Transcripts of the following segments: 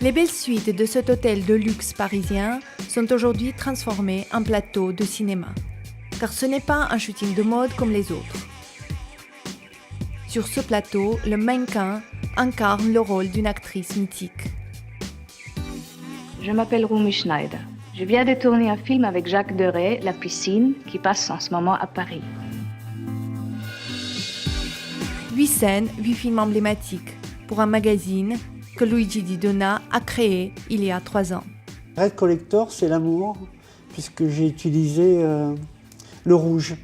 Les belles suites de cet hôtel de luxe parisien sont aujourd'hui transformées en plateau de cinéma. Car ce n'est pas un shooting de mode comme les autres. Sur ce plateau, le mannequin incarne le rôle d'une actrice mythique. Je m'appelle Romy Schneider. Je viens de tourner un film avec Jacques Deray, La Piscine, qui passe en ce moment à Paris. 8 scènes, 8 films emblématiques pour un magazine que Luigi Di Donna a créé il y a 3 ans. Red Collector, c'est l'amour, puisque j'ai utilisé le rouge.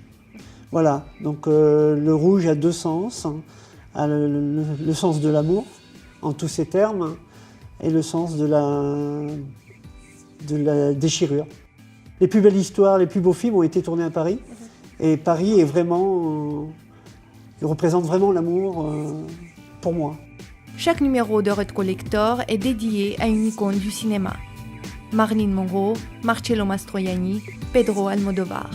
Voilà, donc le rouge a 2 sens, a le sens de l'amour, en tous ses termes, et le sens de la déchirure. Les plus belles histoires, les plus beaux films ont été tournés à Paris, et Paris est vraiment, il représente vraiment l'amour pour moi. Chaque numéro de Red Collector est dédié à une icône du cinéma. Marilyn Monroe, Marcello Mastroianni, Pedro Almodovar.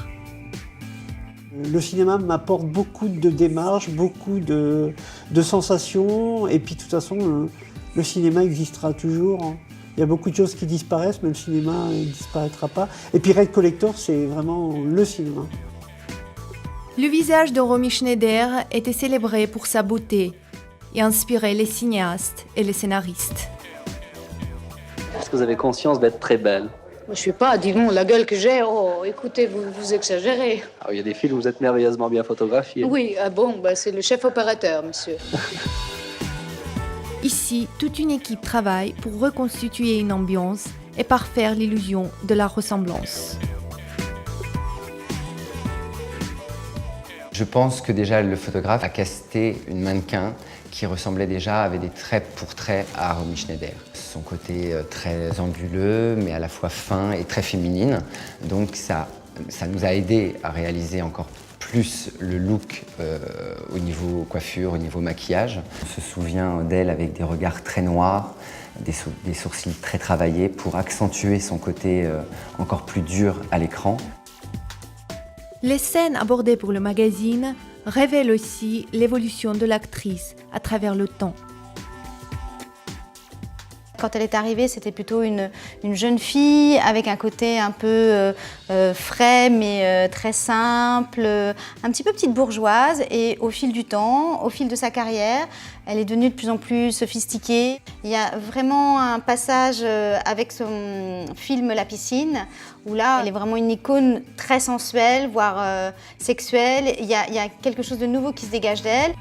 Le cinéma m'apporte beaucoup de démarches, beaucoup de sensations, et puis de toute façon, le cinéma existera toujours. Il y a beaucoup de choses qui disparaissent, mais le cinéma ne disparaîtra pas. Et puis Red Collector, c'est vraiment le cinéma. Le visage de Romy Schneider était célébré pour sa beauté et inspirait les cinéastes et les scénaristes. Est-ce que vous avez conscience d'être très belle? Je suis pas, dis donc, la gueule que j'ai, oh, écoutez, vous exagérez. Alors, il y a des films où vous êtes merveilleusement bien photographiés. Oui, ah bon, bah, c'est le chef opérateur, monsieur. Ici, toute une équipe travaille pour reconstituer une ambiance et parfaire l'illusion de la ressemblance. Je pense que déjà le photographe a casté une mannequin qui ressemblait déjà, avait des traits pour traits à Romy Schneider. Son côté très anguleux, mais à la fois fin et très féminine. Donc ça nous a aidé à réaliser encore plus le look au niveau coiffure, au niveau maquillage. On se souvient d'elle avec des regards très noirs, des sourcils très travaillés pour accentuer son côté encore plus dur à l'écran. Les scènes abordées pour le magazine révèlent aussi l'évolution de l'actrice à travers le temps. Quand elle est arrivée, c'était plutôt une jeune fille avec un côté un peu frais mais très simple, un petit peu petite bourgeoise. Et au fil du temps, au fil de sa carrière, elle est devenue de plus en plus sophistiquée. Il y a vraiment un passage avec son film La Piscine, où là, elle est vraiment une icône très sensuelle, voire sexuelle. Il y a quelque chose de nouveau qui se dégage d'elle.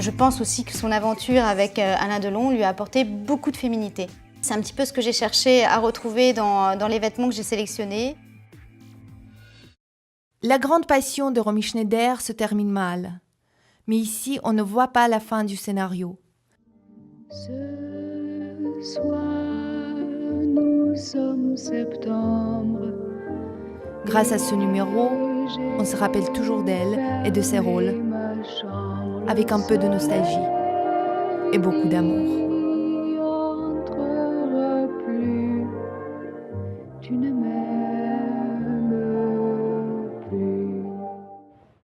Je pense aussi que son aventure avec Alain Delon lui a apporté beaucoup de féminité. C'est un petit peu ce que j'ai cherché à retrouver dans les vêtements que j'ai sélectionnés. La grande passion de Romy Schneider se termine mal. Mais ici, on ne voit pas la fin du scénario. Ce soir, nous sommes septembre. Grâce à ce numéro, on se rappelle toujours d'elle et de ses rôles, avec un peu de nostalgie et beaucoup d'amour.